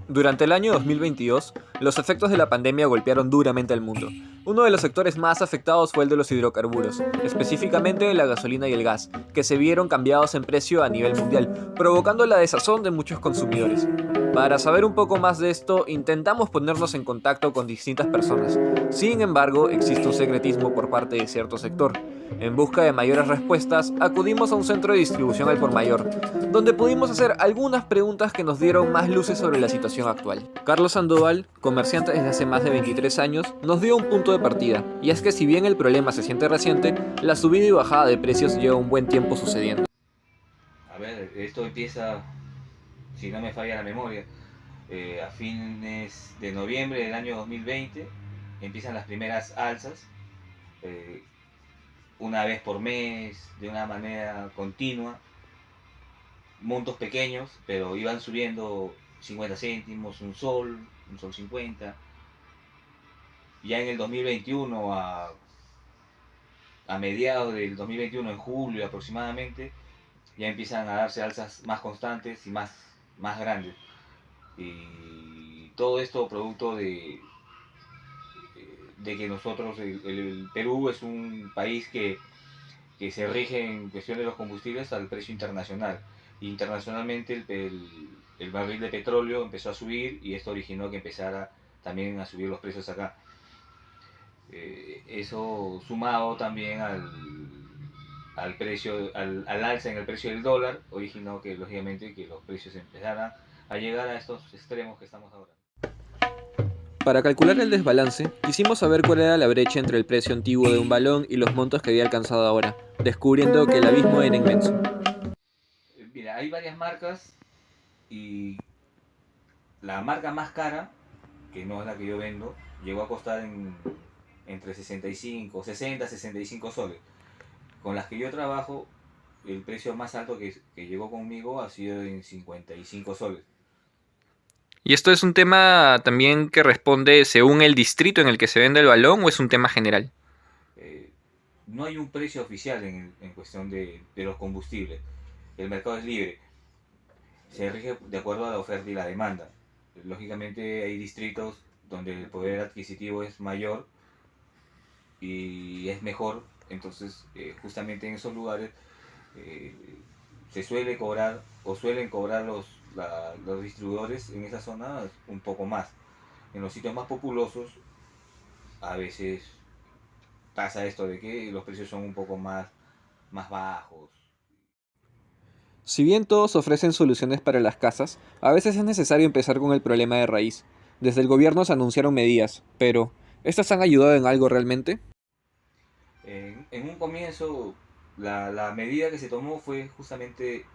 Durante el año 2022, los efectos de la pandemia golpearon duramente al mundo. Uno de los sectores más afectados fue el de los hidrocarburos, específicamente la gasolina y el gas, que se vieron cambiados en precio a nivel mundial, provocando la desazón de muchos consumidores. Para saber un poco más de esto, intentamos ponernos en contacto con distintas personas. Sin embargo, existe un secretismo por parte de cierto sector. En busca de mayores respuestas, acudimos a un centro de distribución al por mayor, donde pudimos hacer algunas preguntas que nos dieron más luces sobre la situación actual. Carlos Sandoval, comerciante desde hace más de 23 años, nos dio un punto de partida, y es que si bien el problema se siente reciente, la subida y bajada de precios lleva un buen tiempo sucediendo. A ver, esto empieza, si no me falla la memoria, a fines de noviembre del año 2020 empiezan las primeras alzas, eh, una vez por mes, de una manera continua, montos pequeños, pero iban subiendo 50 céntimos, un sol 50. Ya en el 2021, a mediados del 2021, en julio aproximadamente, ya empiezan a darse alzas más constantes y más grandes. Y todo esto producto de que nosotros, el Perú es un país que se rige en cuestión de los combustibles al precio internacional. Internacionalmente el barril de petróleo empezó a subir y esto originó que empezara también a subir los precios acá. Eso sumado también al alza en el precio del dólar, originó que lógicamente que los precios empezaran a llegar a estos extremos que estamos ahora. Para calcular el desbalance, quisimos saber cuál era la brecha entre el precio antiguo de un balón y los montos que había alcanzado ahora, descubriendo que el abismo era inmenso. Mira, hay varias marcas y la marca más cara, que no es la que yo vendo, llegó a costar entre 65 soles. Con las que yo trabajo, el precio más alto que llegó conmigo ha sido en 55 soles. ¿Y esto es un tema también que responde según el distrito en el que se vende el balón o es un tema general? Eh, no hay un precio oficial en cuestión de los combustibles. El mercado es libre. Se rige de acuerdo a la oferta y la demanda. Lógicamente hay distritos donde el poder adquisitivo es mayor y es mejor, entonces justamente en esos lugares eh, se suele cobrar o suelen cobrar los distribuidores en esa zona un poco más. En los sitios más populosos a veces pasa esto de que los precios son un poco más bajos. Si bien todos ofrecen soluciones para las casas, a veces es necesario empezar con el problema de raíz. Desde el gobierno se anunciaron medidas, pero ¿estas han ayudado en algo realmente? En un comienzo la medida que se tomó fue justamente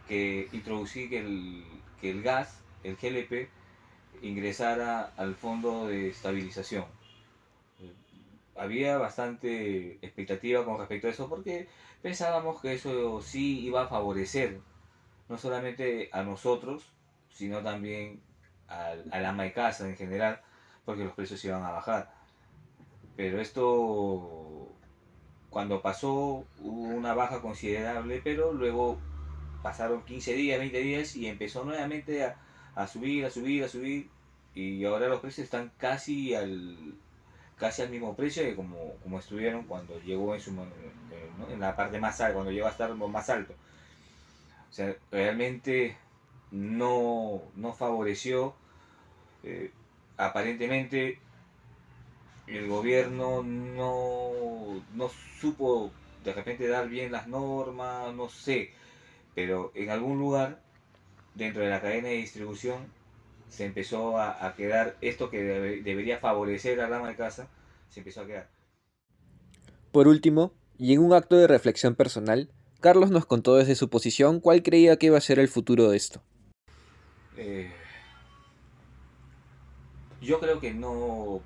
que introducí que el gas, el GLP, ingresara al fondo de estabilización. Eh, Había bastante expectativa con respecto a eso porque pensábamos que eso sí iba a favorecer no solamente a nosotros, sino también al ama de casa en general, porque los precios iban a bajar. Pero esto, cuando pasó, hubo una baja considerable, pero luego pasaron 15 días, 20 días y empezó nuevamente a subir, a subir, a subir. Y ahora los precios están casi al mismo precio que como estuvieron cuando llegó ¿no? En la parte más alta, cuando llegó a estar más alto. O sea, realmente no favoreció. eh, Aparentemente el gobierno no supo de repente dar bien las normas, no sé, pero en algún lugar dentro de la cadena de distribución se empezó a quedar esto que debería favorecer al ama de casa, se empezó a quedar. Por último, y en un acto de reflexión personal, Carlos nos contó desde su posición cuál creía que iba a ser el futuro de esto. Eh, yo creo que no,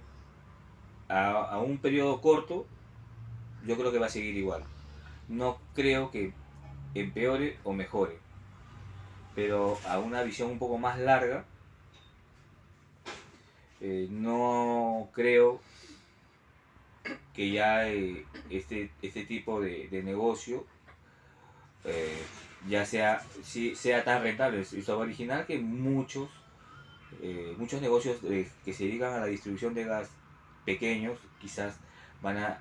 a un periodo corto, yo creo que va a seguir igual. No creo que empeore o mejore, pero a una visión un poco más larga, no creo que ya este tipo de negocio eh, ya sea tan rentable. Es original que muchos muchos negocios que se dedican a la distribución de gas pequeños quizás van a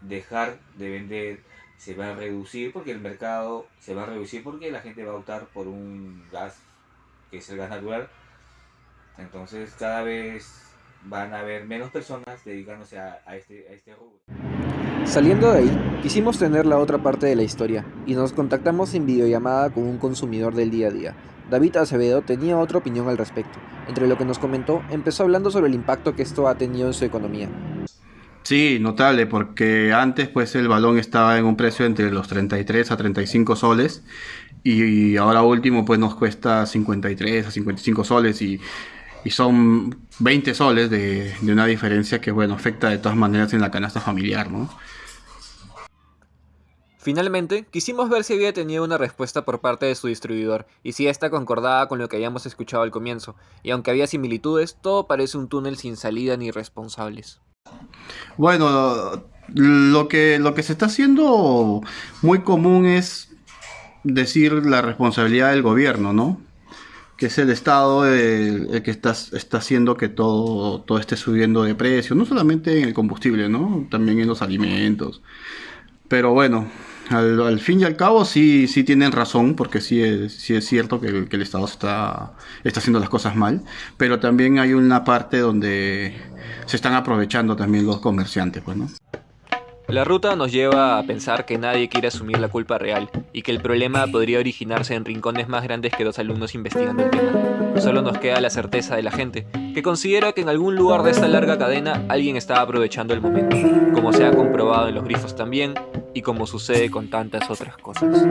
dejar de vender, se va a reducir porque el mercado se va a reducir porque la gente va a optar por un gas que es el gas natural. Entonces cada vez van a haber menos personas dedicándose a este rubro. Saliendo de ahí, quisimos tener la otra parte de la historia y nos contactamos en videollamada con un consumidor del día a día. David Acevedo tenía otra opinión al respecto. Entre lo que nos comentó, empezó hablando sobre el impacto que esto ha tenido en su economía. Sí, notable, porque antes pues el balón estaba en un precio entre los 33 a 35 soles y ahora último pues nos cuesta 53 a 55 soles y son 20 soles de una diferencia que bueno, afecta de todas maneras en la canasta familiar, ¿no? Finalmente, quisimos ver si había tenido una respuesta por parte de su distribuidor y si esta concordaba con lo que habíamos escuchado al comienzo, y aunque había similitudes, todo parece un túnel sin salida ni responsables. Bueno, lo que se está haciendo muy común es decir la responsabilidad del gobierno, ¿no? Que es el Estado el que está haciendo que todo esté subiendo de precio, no solamente en el combustible, ¿no? También en los alimentos. Pero bueno, al fin y al cabo sí tienen razón, porque sí es cierto que el Estado está haciendo las cosas mal, pero también hay una parte donde se están aprovechando también los comerciantes, pues, ¿no? La ruta nos lleva a pensar que nadie quiere asumir la culpa real y que el problema podría originarse en rincones más grandes que los alumnos investigando el tema. Solo nos queda la certeza de la gente, que considera que en algún lugar de esta larga cadena alguien está aprovechando el momento, como se ha comprobado en los grifos también y como sucede con tantas otras cosas.